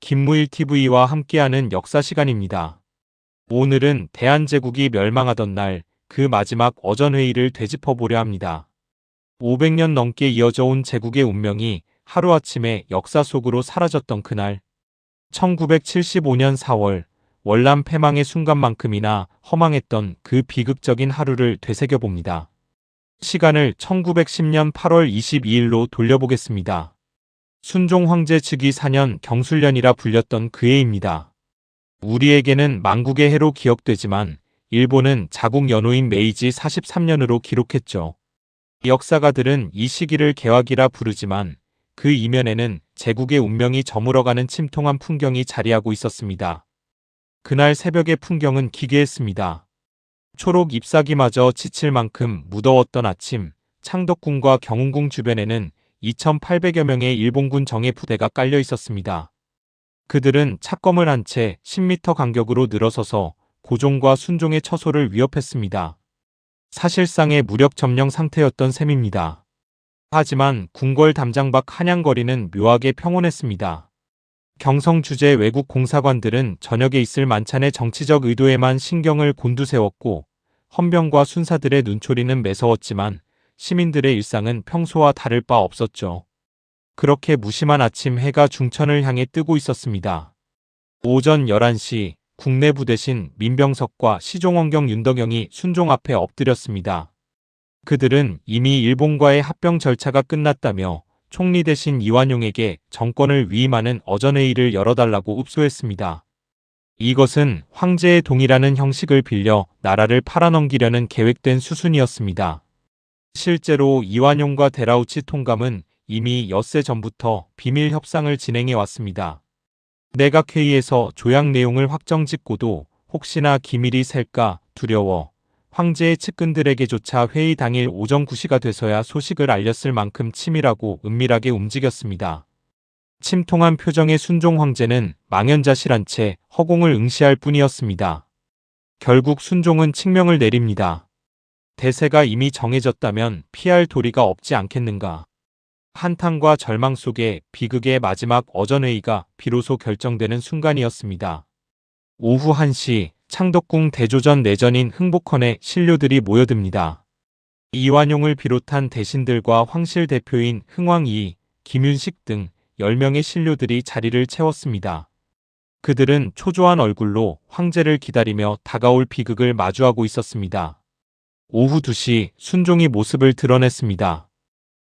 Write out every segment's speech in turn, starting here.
김무일TV와 함께하는 역사 시간입니다. 오늘은 대한제국이 멸망하던 날 그 마지막 어전회의를 되짚어보려 합니다. 500년 넘게 이어져 온 제국의 운명이 하루아침에 역사 속으로 사라졌던 그날. 1975년 4월 월남 패망의 순간만큼이나 허망했던 그 비극적인 하루를 되새겨봅니다. 시간을 1910년 8월 22일로 돌려보겠습니다. 순종 황제 즉위 4년 경술년이라 불렸던 그 해입니다. 우리에게는 만국의 해로 기억되지만 일본은 자국 연호인 메이지 43년으로 기록했죠. 역사가들은 이 시기를 개화기라 부르지만 그 이면에는 제국의 운명이 저물어가는 침통한 풍경이 자리하고 있었습니다. 그날 새벽의 풍경은 기괴했습니다. 초록 잎사귀마저 지칠 만큼 무더웠던 아침, 창덕궁과 경운궁 주변에는 2,800여 명의 일본군 정예 부대가 깔려 있었습니다. 그들은 찻검을 한 채 10m 간격으로 늘어서서 고종과 순종의 처소를 위협했습니다. 사실상의 무력 점령 상태였던 셈입니다. 하지만 궁궐 담장 밖 한양거리는 묘하게 평온했습니다. 경성 주재 외국 공사관들은 저녁에 있을 만찬의 정치적 의도에만 신경을 곤두세웠고 헌병과 순사들의 눈초리는 매서웠지만 시민들의 일상은 평소와 다를 바 없었죠. 그렇게 무심한 아침 해가 중천을 향해 뜨고 있었습니다. 오전 11시 국내부 대신 민병석과 시종원경 윤덕영이 순종 앞에 엎드렸습니다. 그들은 이미 일본과의 합병 절차가 끝났다며 총리 대신 이완용에게 정권을 위임하는 어전회의를 열어달라고 읍소했습니다. 이것은 황제의 동의라는 형식을 빌려 나라를 팔아넘기려는 계획된 수순이었습니다. 실제로 이완용과 데라우치 통감은 이미 엿새 전부터 비밀 협상을 진행해 왔습니다. 내각회의에서 조약 내용을 확정짓고도 혹시나 기밀이 셀까 두려워 황제의 측근들에게조차 회의 당일 오전 9시가 돼서야 소식을 알렸을 만큼 치밀하고 은밀하게 움직였습니다. 침통한 표정의 순종 황제는 망연자실한 채 허공을 응시할 뿐이었습니다. 결국 순종은 칙명을 내립니다. 대세가 이미 정해졌다면 피할 도리가 없지 않겠는가. 한탄과 절망 속에 비극의 마지막 어전회의가 비로소 결정되는 순간이었습니다. 오후 1시 창덕궁 대조전 내전인 흥복헌에 신료들이 모여듭니다. 이완용을 비롯한 대신들과 황실 대표인 흥왕이, 김윤식 등 10명의 신료들이 자리를 채웠습니다. 그들은 초조한 얼굴로 황제를 기다리며 다가올 비극을 마주하고 있었습니다. 오후 2시 순종이 모습을 드러냈습니다.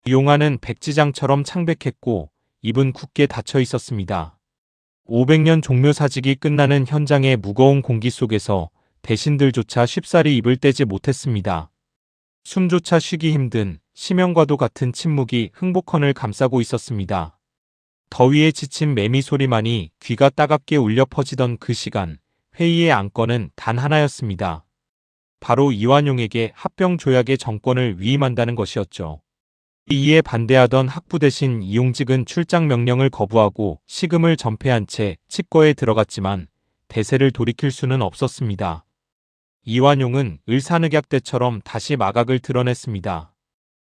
용안은 백지장처럼 창백했고 입은 굳게 닫혀 있었습니다. 500년 종묘사직이 끝나는 현장의 무거운 공기 속에서 대신들조차 쉽사리 입을 떼지 못했습니다. 숨조차 쉬기 힘든 심연과도 같은 침묵이 흥복헌을 감싸고 있었습니다. 더위에 지친 매미 소리만이 귀가 따갑게 울려 퍼지던 그 시간, 회의의 안건은 단 하나였습니다. 바로 이완용에게 합병 조약의 정권을 위임한다는 것이었죠. 이에 반대하던 학부 대신 이용직은 출장 명령을 거부하고 시금을 전폐한 채 칩거에 들어갔지만 대세를 돌이킬 수는 없었습니다. 이완용은 을사늑약 때처럼 다시 마각을 드러냈습니다.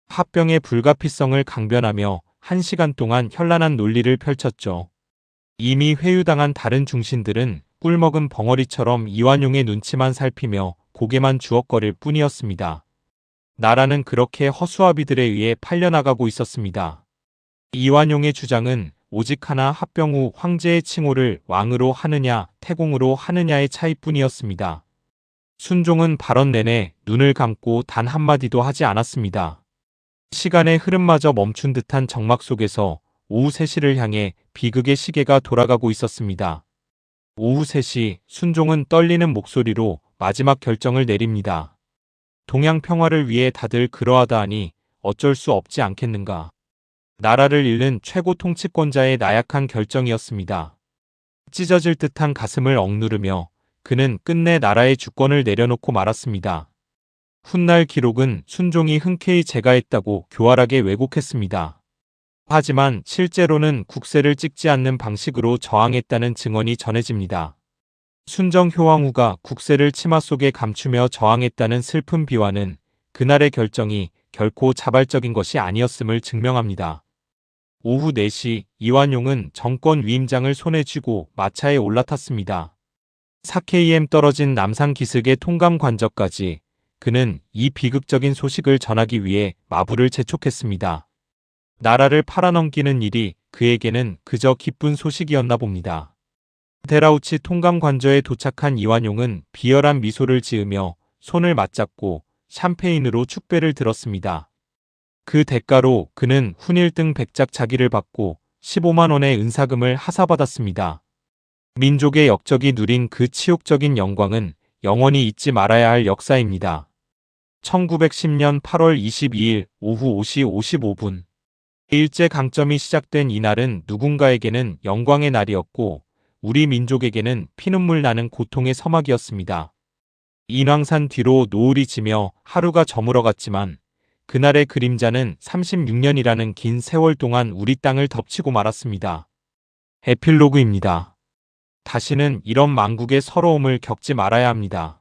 합병의 불가피성을 강변하며 1시간 동안 현란한 논리를 펼쳤죠. 이미 회유당한 다른 중신들은 꿀먹은 벙어리처럼 이완용의 눈치만 살피며 고개만 주걱거릴 뿐이었습니다. 나라는 그렇게 허수아비들에 의해 팔려나가고 있었습니다. 이완용의 주장은 오직 하나 합병 후 황제의 칭호를 왕으로 하느냐 태공으로 하느냐의 차이뿐이었습니다. 순종은 발언 내내 눈을 감고 단 한마디도 하지 않았습니다. 시간의 흐름마저 멈춘 듯한 정막 속에서 오후 3시를 향해 비극의 시계가 돌아가고 있었습니다. 오후 3시 순종은 떨리는 목소리로 마지막 결정을 내립니다. 동양 평화를 위해 다들 그러하다 하니 어쩔 수 없지 않겠는가. 나라를 잃는 최고 통치권자의 나약한 결정이었습니다. 찢어질 듯한 가슴을 억누르며 그는 끝내 나라의 주권을 내려놓고 말았습니다. 훗날 기록은 순종이 흔쾌히 제가했다고 교활하게 왜곡했습니다. 하지만 실제로는 국세를 찍지 않는 방식으로 저항했다는 증언이 전해집니다. 순정 효왕후가 국세를 치마 속에 감추며 저항했다는 슬픈 비화는 그날의 결정이 결코 자발적인 것이 아니었음을 증명합니다. 오후 4시 이완용은 정권 위임장을 손에 쥐고 마차에 올라탔습니다. 사케이엠 떨어진 남산 기슭의 통감 관저까지 그는 이 비극적인 소식을 전하기 위해 마부를 재촉했습니다. 나라를 팔아넘기는 일이 그에게는 그저 기쁜 소식이었나 봅니다. 데라우치 통감 관저에 도착한 이완용은 비열한 미소를 지으며 손을 맞잡고 샴페인으로 축배를 들었습니다. 그 대가로 그는 훈일등 백작 자기를 받고 15만 원의 은사금을 하사받았습니다. 민족의 역적이 누린 그 치욕적인 영광은 영원히 잊지 말아야 할 역사입니다. 1910년 8월 22일 오후 5시 55분. 일제강점이 시작된 이날은 누군가에게는 영광의 날이었고 우리 민족에게는 피눈물 나는 고통의 서막이었습니다. 인왕산 뒤로 노을이 지며 하루가 저물어갔지만 그날의 그림자는 36년이라는 긴 세월 동안 우리 땅을 덮치고 말았습니다. 에필로그입니다. 다시는 이런 망국의 서러움을 겪지 말아야 합니다.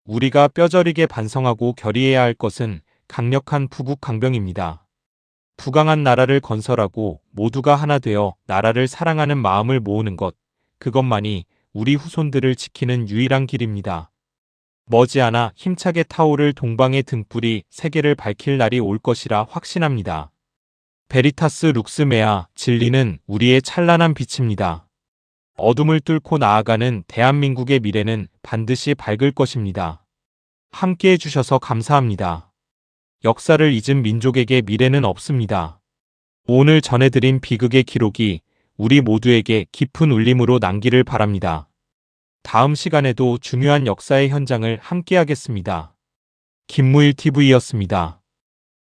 우리가 뼈저리게 반성하고 결의해야 할 것은 강력한 부국 강병입니다. 부강한 나라를 건설하고 모두가 하나 되어 나라를 사랑하는 마음을 모으는 것, 그것만이 우리 후손들을 지키는 유일한 길입니다. 머지않아 힘차게 타오를 동방의 등불이 세계를 밝힐 날이 올 것이라 확신합니다. 베리타스 룩스메아, 진리는 우리의 찬란한 빛입니다. 어둠을 뚫고 나아가는 대한민국의 미래는 반드시 밝을 것입니다. 함께해 주셔서 감사합니다. 역사를 잊은 민족에게 미래는 없습니다. 오늘 전해드린 비극의 기록이 우리 모두에게 깊은 울림으로 남기를 바랍니다. 다음 시간에도 중요한 역사의 현장을 함께하겠습니다. 김무일 TV였습니다.